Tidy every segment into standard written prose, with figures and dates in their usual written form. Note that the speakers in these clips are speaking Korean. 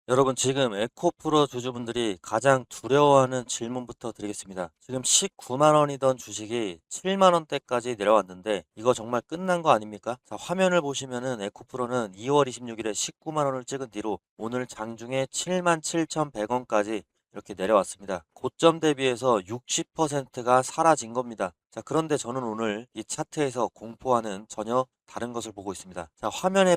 여러분 지금 에코프로 주주분들이 가장 두려워하는 질문부터 드리겠습니다. 지금 19만 원이던 주식이 7만 원대까지 내려왔는데 이거 정말 끝난 거 아닙니까? 자, 화면을 보시면은 에코프로는 2월 26일에 19만 원을 찍은 뒤로 오늘 장중에 7만 7,100원까지 이렇게 내려왔습니다. 고점 대비해서 60%가 사라진 겁니다. 자, 그런데 저는 오늘 이 차트에서 공포와는 전혀 다른 것을 보고 있습니다. 자, 화면에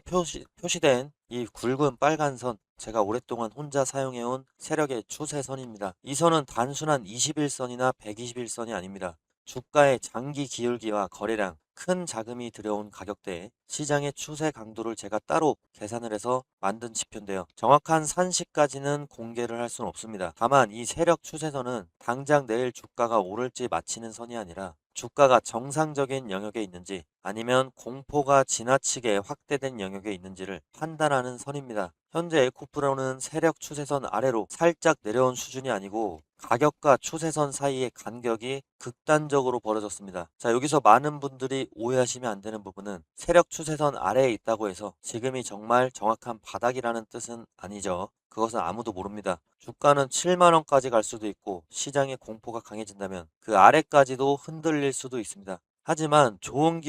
표시된 이 굵은 빨간 선, 제가 오랫동안 혼자 사용해온 세력의 추세선입니다. 이 선은 단순한 21선이나 121선이 아닙니다. 주가의 장기 기울기와 거래량, 큰 자금이 들여온 가격대에 시장의 추세 강도를 제가 따로 계산을 해서 만든 지표인데요. 정확한 산시까지는 공개를 할 수는 없습니다. 다만 이 세력 추세선은 당장 내일 주가가 오를지 맞히는 선이 아니라 주가가 정상적인 영역에 있는지 아니면 공포가 지나치게 확대된 영역에 있는지를 판단하는 선입니다. 현재 에코프로는 세력 추세선 아래로 살짝 내려온 수준이 아니고 가격과 추세선 사이의 간격이 극단적으로 벌어졌습니다. 자, 여기서 많은 분들이 오해하시면 안 되는 부분은 세력 추세선 아래에 있다고 해서 지금이 정말 정확한 바닥이라는 뜻은 아니죠. 그것은 아무도 모릅니다. 주가는 7만 원까지 갈 수도 있고 시장의 공포가 강해진다면 그 아래까지도 흔들릴 수도 있습니다. 하지만 좋은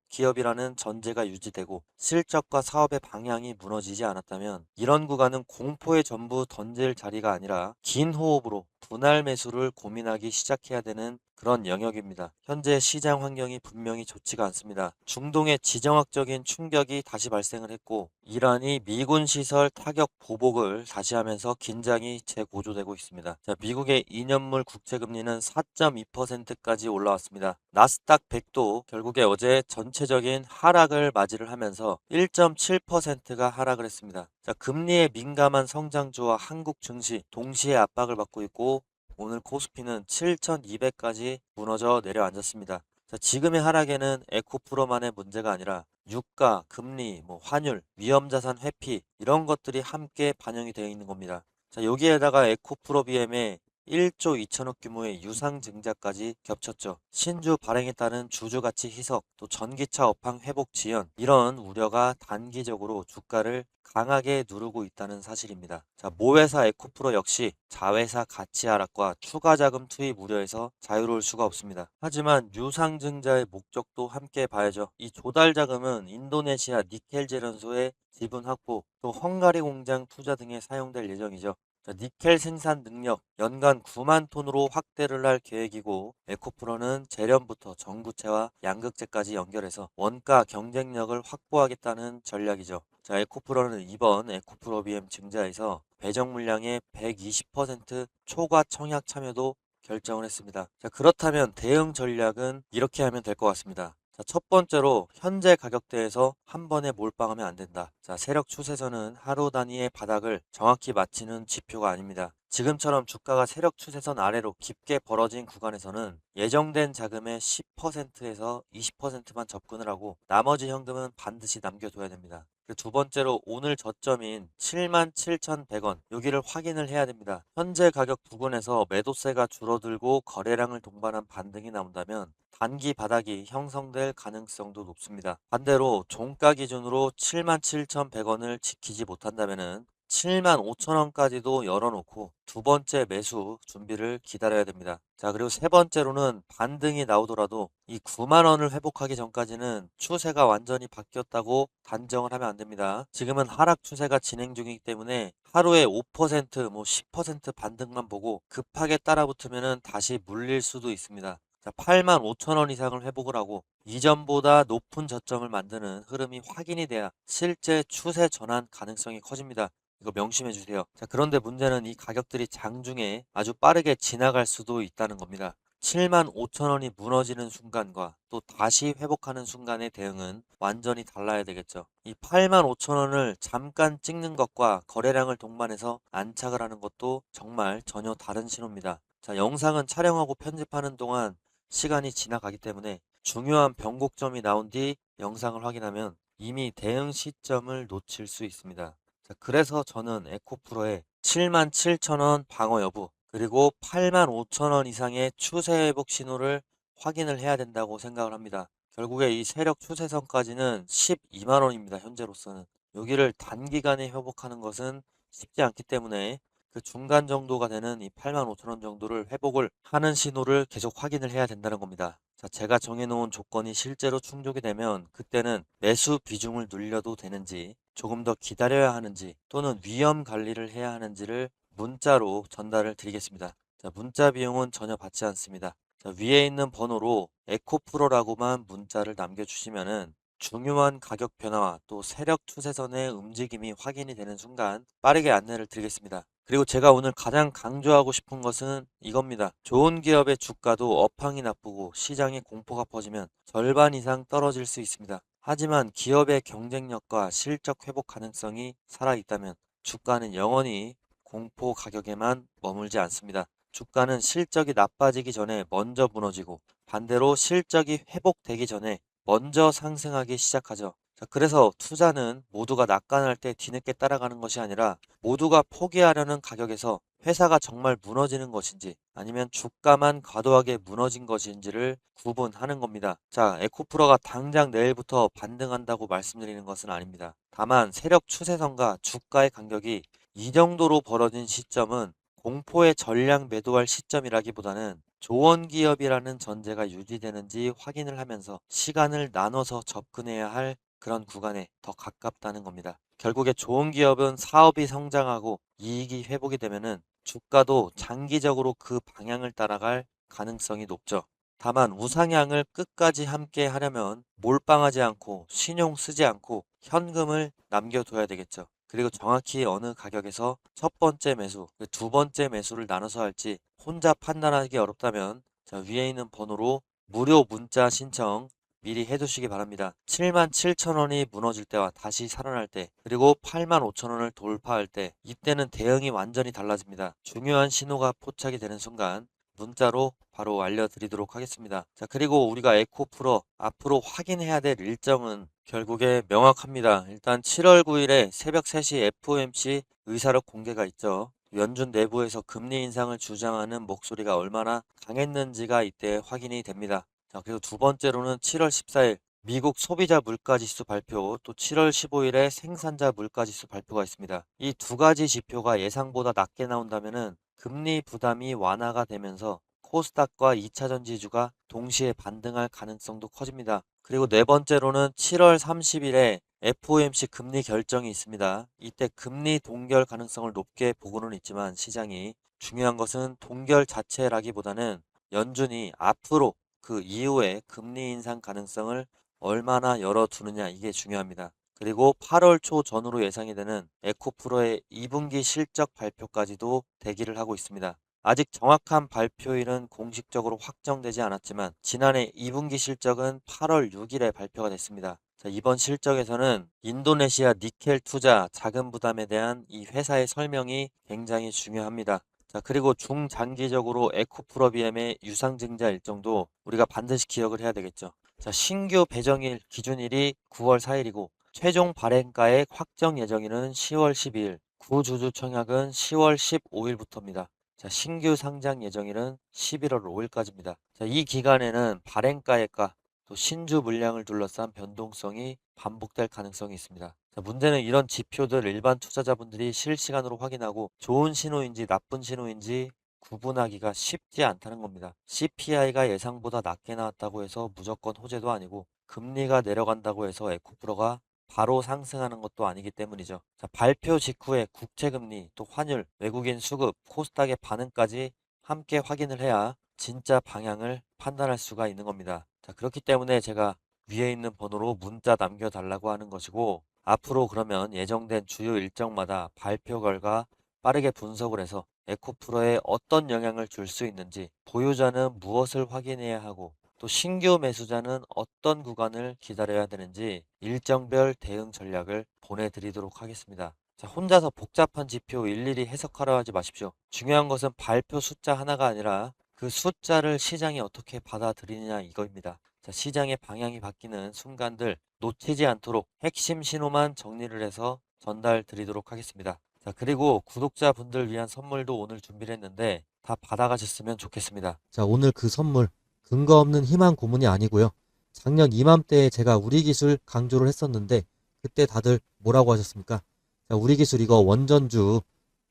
기업이라는 전제가 유지되고 실적과 사업의 방향이 무너지지 않았다면 이런 구간은 공포의 전부 던질 자리가 아니라 긴 호흡으로 분할 매수를 고민하기 시작해야 되는 그런 영역입니다. 현재 시장 환경이 분명히 좋지가 않습니다. 중동의 지정학적인 충격이 다시 발생을 했고 이란이 미군 시설 타격 보복을 다시 하면서 긴장이 재고조되고 있습니다. 자, 미국의 2년물 국채금리는 4.2%까지 올라왔습니다. 나스닥 100도 결국에 어제 전체적인 하락을 맞이를 하면서 1.7%가 하락을 했습니다. 자, 금리에 민감한 성장주와 한국 증시 동시에 압박을 받고 있고 오늘 코스피는 7,200까지 무너져 내려앉았습니다. 자, 지금의 하락에는 에코프로만의 문제가 아니라 유가, 금리, 환율, 위험자산 회피 이런 것들이 함께 반영이 되어 있는 겁니다. 자, 여기에다가 에코프로 BM의 1조 2천억 규모의 유상증자까지 겹쳤죠. 신주 발행에 따른 주주가치 희석, 또 전기차 업황 회복 지연 이런 우려가 단기적으로 주가를 강하게 누르고 있다는 사실입니다. 자, 모회사 에코프로 역시 자회사 가치 하락과 추가 자금 투입 우려에서 자유로울 수가 없습니다. 하지만 유상증자의 목적도 함께 봐야죠. 이 조달 자금은 인도네시아 니켈 재련소의 지분 확보, 또 헝가리 공장 투자 등에 사용될 예정이죠. 자, 니켈 생산 능력 연간 9만 톤으로 확대를 할 계획이고 에코프로는 재련부터 전구체와 양극재까지 연결해서 원가 경쟁력을 확보하겠다는 전략이죠. 자, 에코프로는 이번 에코프로 BM 증자에서 배정 물량의 120% 초과 청약 참여도 결정을 했습니다. 자, 그렇다면 대응 전략은 이렇게 하면 될 것 같습니다. 자, 첫 번째로 현재 가격대에서 한 번에 몰빵하면 안 된다. 자, 세력 추세선은 하루 단위의 바닥을 정확히 맞히는 지표가 아닙니다. 지금처럼 주가가 세력 추세선 아래로 깊게 벌어진 구간에서는 예정된 자금의 10%에서 20%만 접근을 하고 나머지 현금은 반드시 남겨둬야 됩니다. 두 번째로 오늘 저점인 77,100원 여기를 확인을 해야 됩니다. 현재 가격 부근에서 매도세가 줄어들고 거래량을 동반한 반등이 나온다면 단기 바닥이 형성될 가능성도 높습니다. 반대로 종가 기준으로 77,100원을 지키지 못한다면 75,000원까지도 열어놓고 두 번째 매수 준비를 기다려야 됩니다. 자, 그리고 세 번째로는 반등이 나오더라도 이 9만 원을 회복하기 전까지는 추세가 완전히 바뀌었다고 단정을 하면 안 됩니다. 지금은 하락 추세가 진행 중이기 때문에 하루에 5% 10% 반등만 보고 급하게 따라붙으면 다시 물릴 수도 있습니다. 자, 8만 5천 원 이상을 회복을 하고 이전보다 높은 저점을 만드는 흐름이 확인이 돼야 실제 추세 전환 가능성이 커집니다. 이거 명심해 주세요. 자, 그런데 문제는 이 가격들이 장중에 아주 빠르게 지나갈 수도 있다는 겁니다. 7만 5천 원이 무너지는 순간과 또 다시 회복하는 순간의 대응은 완전히 달라야 되겠죠. 이 8만 5천 원을 잠깐 찍는 것과 거래량을 동반해서 안착을 하는 것도 정말 전혀 다른 신호입니다. 자, 영상은 촬영하고 편집하는 동안 시간이 지나가기 때문에 중요한 변곡점이 나온 뒤 영상을 확인하면 이미 대응 시점을 놓칠 수 있습니다. 자, 그래서 저는 에코프로의 7만 7천 원 방어 여부 그리고 8만 5천 원 이상의 추세 회복 신호를 확인을 해야 된다고 생각을 합니다. 결국에 이 세력 추세선까지는 12만 원입니다. 현재로서는. 여기를 단기간에 회복하는 것은 쉽지 않기 때문에 그 중간 정도가 되는 이 85,000원 정도를 회복을 하는 신호를 계속 확인을 해야 된다는 겁니다. 자, 제가 정해놓은 조건이 실제로 충족이 되면 그때는 매수 비중을 늘려도 되는지, 조금 더 기다려야 하는지, 또는 위험 관리를 해야 하는지를 문자로 전달을 드리겠습니다. 자, 문자 비용은 전혀 받지 않습니다. 자, 위에 있는 번호로 에코프로라고만 문자를 남겨주시면은 중요한 가격 변화와 또 세력 추세선의 움직임이 확인이 되는 순간 빠르게 안내를 드리겠습니다. 그리고 제가 오늘 가장 강조하고 싶은 것은 이겁니다. 좋은 기업의 주가도 업황이 나쁘고 시장에 공포가 퍼지면 절반 이상 떨어질 수 있습니다. 하지만 기업의 경쟁력과 실적 회복 가능성이 살아있다면 주가는 영원히 공포 가격에만 머물지 않습니다. 주가는 실적이 나빠지기 전에 먼저 무너지고 반대로 실적이 회복되기 전에 먼저 상승하기 시작하죠. 자, 그래서 투자는 모두가 낙관할 때 뒤늦게 따라가는 것이 아니라 모두가 포기하려는 가격에서 회사가 정말 무너지는 것인지 아니면 주가만 과도하게 무너진 것인지를 구분하는 겁니다. 자, 에코프로가 당장 내일부터 반등한다고 말씀드리는 것은 아닙니다. 다만 세력 추세선과 주가의 간격이 이 정도로 벌어진 시점은 공포의 전량 매도할 시점이라기보다는 좋은 기업이라는 전제가 유지되는지 확인을 하면서 시간을 나눠서 접근해야 할 그런 구간에 더 가깝다는 겁니다. 결국에 좋은 기업은 사업이 성장하고 이익이 회복이 되면은 주가도 장기적으로 그 방향을 따라갈 가능성이 높죠. 다만 우상향을 끝까지 함께 하려면 몰빵하지 않고 신용 쓰지 않고 현금을 남겨둬야 되겠죠. 그리고 정확히 어느 가격에서 첫 번째 매수, 두 번째 매수를 나눠서 할지 혼자 판단하기 어렵다면 자, 위에 있는 번호로 무료 문자 신청 미리 해두시기 바랍니다. 77,000원이 무너질 때와 다시 살아날 때, 그리고 85,000원을 돌파할 때, 이때는 대응이 완전히 달라집니다. 중요한 신호가 포착이 되는 순간 문자로 바로 알려드리도록 하겠습니다. 자, 그리고 우리가 에코프로 앞으로 확인해야 될 일정은 결국에 명확합니다. 일단 7월 9일에 새벽 3시 FOMC 의사록 공개가 있죠. 연준 내부에서 금리 인상을 주장하는 목소리가 얼마나 강했는지가 이때 확인이 됩니다. 자, 그리고 두 번째로는 7월 14일 미국 소비자 물가지수 발표, 또 7월 15일에 생산자 물가지수 발표가 있습니다. 이 두 가지 지표가 예상보다 낮게 나온다면은 금리 부담이 완화가 되면서 코스닥과 2차전 지주가 동시에 반등할 가능성도 커집니다. 그리고 네 번째로는 7월 30일에 FOMC 금리 결정이 있습니다. 이때 금리 동결 가능성을 높게 보고는 있지만 시장이 중요한 것은 동결 자체라기보다는 연준이 앞으로 그 이후에 금리 인상 가능성을 얼마나 열어두느냐 이게 중요합니다. 그리고 8월 초 전후로 예상이 되는 에코프로의 2분기 실적 발표까지도 대기를 하고 있습니다. 아직 정확한 발표일은 공식적으로 확정되지 않았지만 지난해 2분기 실적은 8월 6일에 발표가 됐습니다. 자, 이번 실적에서는 인도네시아 니켈 투자 자금 부담에 대한 이 회사의 설명이 굉장히 중요합니다. 자, 그리고 중장기적으로 에코프로비엠의 유상증자 일정도 우리가 반드시 기억을 해야 되겠죠. 자, 신규 배정일 기준일이 9월 4일이고 최종 발행가의 확정 예정일은 10월 12일, 구주주 청약은 10월 15일부터입니다. 자, 신규 상장 예정일은 11월 5일까지입니다. 자, 이 기간에는 발행가액과 또 신주 물량을 둘러싼 변동성이 반복될 가능성이 있습니다. 자, 문제는 이런 지표들 일반 투자자분들이 실시간으로 확인하고 좋은 신호인지 나쁜 신호인지 구분하기가 쉽지 않다는 겁니다. CPI가 예상보다 낮게 나왔다고 해서 무조건 호재도 아니고 금리가 내려간다고 해서 에코프로가 바로 상승하는 것도 아니기 때문이죠. 자, 발표 직후에 국채금리, 또 환율, 외국인 수급, 코스닥의 반응까지 함께 확인을 해야 진짜 방향을 판단할 수가 있는 겁니다. 자, 그렇기 때문에 제가 위에 있는 번호로 문자 남겨달라고 하는 것이고 앞으로 그러면 예정된 주요 일정마다 발표 결과 빠르게 분석을 해서 에코프로에 어떤 영향을 줄 수 있는지, 보유자는 무엇을 확인해야 하고 또 신규 매수자는 어떤 구간을 기다려야 되는지 일정별 대응 전략을 보내드리도록 하겠습니다. 자, 혼자서 복잡한 지표 일일이 해석하려 하지 마십시오. 중요한 것은 발표 숫자 하나가 아니라 그 숫자를 시장이 어떻게 받아들이느냐 이거입니다. 자, 시장의 방향이 바뀌는 순간들 놓치지 않도록 핵심 신호만 정리를 해서 전달 드리도록 하겠습니다. 자, 그리고 구독자분들 위한 선물도 오늘 준비를 했는데 다 받아가셨으면 좋겠습니다. 자, 오늘 그 선물 근거 없는 희망 고문이 아니고요. 작년 이맘때에 제가 우리 기술 강조를 했었는데 그때 다들 뭐라고 하셨습니까? 자, 우리 기술 이거 원전주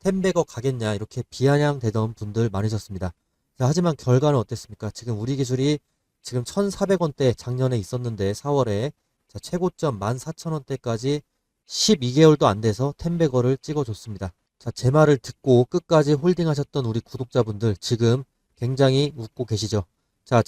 10배거 가겠냐 이렇게 비아냥대던 분들 많으셨습니다. 자, 하지만 결과는 어땠습니까? 지금 우리 기술이 지금 1,400원대 작년에 있었는데 4월에 자, 최고점 14,000원대까지 12개월도 안 돼서 10배거를 찍어줬습니다. 자, 제 말을 듣고 끝까지 홀딩하셨던 우리 구독자분들 지금 굉장히 웃고 계시죠? 자,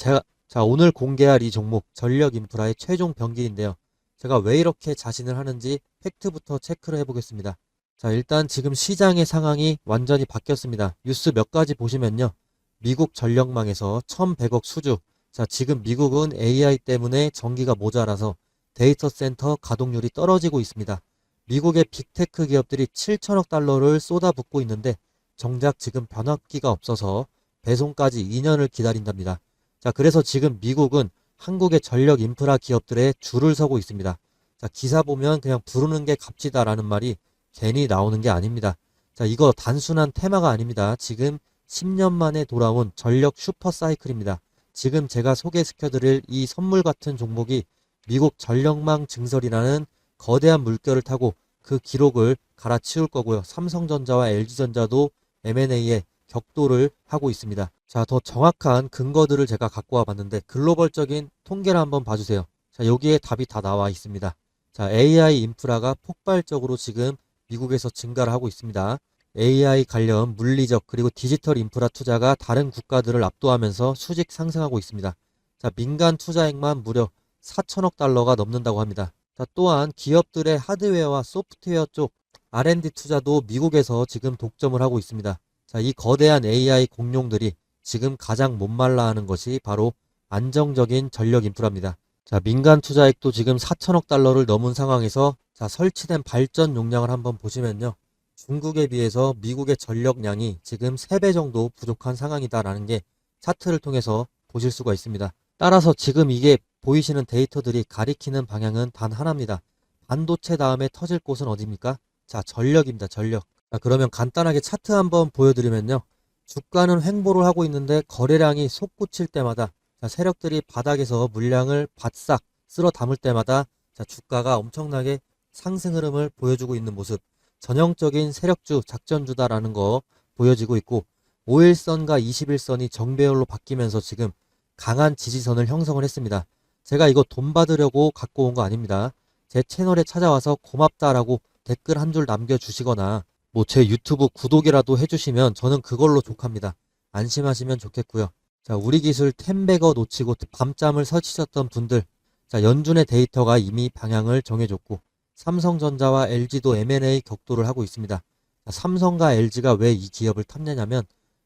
오늘 공개할 이 종목 전력 인프라의 최종 병기인데요. 제가 왜 이렇게 자신을 하는지 팩트부터 체크를 해보겠습니다. 자, 일단 지금 시장의 상황이 완전히 바뀌었습니다. 뉴스 몇 가지 보시면요. 미국 전력망에서 1,100억 수주. 자, 지금 미국은 AI 때문에 전기가 모자라서 데이터 센터 가동률이 떨어지고 있습니다. 미국의 빅테크 기업들이 7천억 달러를 쏟아붓고 있는데 정작 지금 변압기가 없어서 배송까지 2년을 기다린답니다. 자, 그래서 지금 미국은 한국의 전력 인프라 기업들의 줄을 서고 있습니다. 자, 기사 보면 그냥 부르는 게 값지다라는 말이 괜히 나오는 게 아닙니다. 자, 이거 단순한 테마가 아닙니다. 지금 10년 만에 돌아온 전력 슈퍼 사이클입니다. 지금 제가 소개시켜드릴 이 선물 같은 종목이 미국 전력망 증설이라는 거대한 물결을 타고 그 기록을 갈아치울 거고요. 삼성전자와 LG전자도 M&A에 격돌을 하고 있습니다. 자, 더 정확한 근거들을 제가 갖고 와 봤는데 글로벌적인 통계를 한번 봐주세요. 자, 여기에 답이 다 나와 있습니다. 자, AI 인프라가 폭발적으로 지금 미국에서 증가를 하고 있습니다. AI 관련 물리적 그리고 디지털 인프라 투자가 다른 국가들을 압도하면서 수직 상승하고 있습니다. 자, 민간 투자액만 무려 4천억 달러가 넘는다고 합니다. 자, 또한 기업들의 하드웨어와 소프트웨어 쪽 R&D 투자도 미국에서 지금 독점을 하고 있습니다. 자, 이 거대한 AI 공룡들이 지금 가장 못말라하는 것이 바로 안정적인 전력 인프라입니다. 자, 민간 투자액도 지금 4천억 달러를 넘은 상황에서 자, 설치된 발전 용량을 한번 보시면요. 중국에 비해서 미국의 전력량이 지금 3배 정도 부족한 상황이다라는 게 차트를 통해서 보실 수가 있습니다. 따라서 지금 이게 보이시는 데이터들이 가리키는 방향은 단 하나입니다. 반도체 다음에 터질 곳은 어디입니까? 자, 전력입니다. 전력. 자, 그러면 간단하게 차트 한번 보여드리면요. 주가는 횡보를 하고 있는데 거래량이 솟구칠 때마다 자, 세력들이 바닥에서 물량을 바싹 쓸어 담을 때마다 자, 주가가 엄청나게 상승 흐름을 보여주고 있는 모습. 전형적인 세력주, 작전주다라는 거 보여지고 있고 5일선과 21선이 정배열로 바뀌면서 지금 강한 지지선을 형성을 했습니다. 제가 이거 돈 받으려고 갖고 온 거 아닙니다. 제 채널에 찾아와서 고맙다라고 댓글 한 줄 남겨주시거나 뭐 제 유튜브 구독이라도 해주시면 저는 그걸로 족합니다. 안심하시면 좋겠고요. 자, 우리 기술 템베거 놓치고 밤잠을 설치셨던 분들, 자, 연준의 데이터가 이미 방향을 정해줬고 삼성전자와 LG도 M&A 격돌을 하고 있습니다. 자, 삼성과 LG가 왜 이 기업을 탐내냐면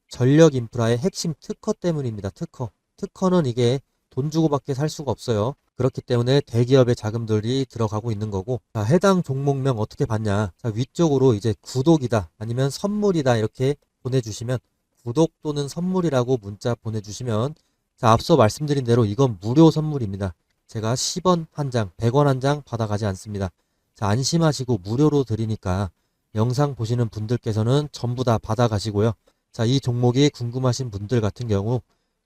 전력 인프라의 핵심 특허 때문입니다. 특허는 이게 돈 주고밖에 살 수가 없어요. 그렇기 때문에 대기업의 자금들이 들어가고 있는 거고 자, 해당 종목명 어떻게 봤냐. 자, 위쪽으로 이제 구독이다 아니면 선물이다 이렇게 보내주시면 구독 또는 선물이라고 문자 보내주시면 자, 앞서 말씀드린 대로 이건 무료 선물입니다. 제가 10원 한 장, 100원 한 장 받아가지 않습니다. 자, 안심하시고 무료로 드리니까 영상 보시는 분들께서는 전부 다 받아가시고요. 자, 이 종목이 궁금하신 분들 같은 경우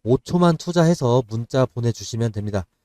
5초만 투자해서 문자 보내주시면 됩니다.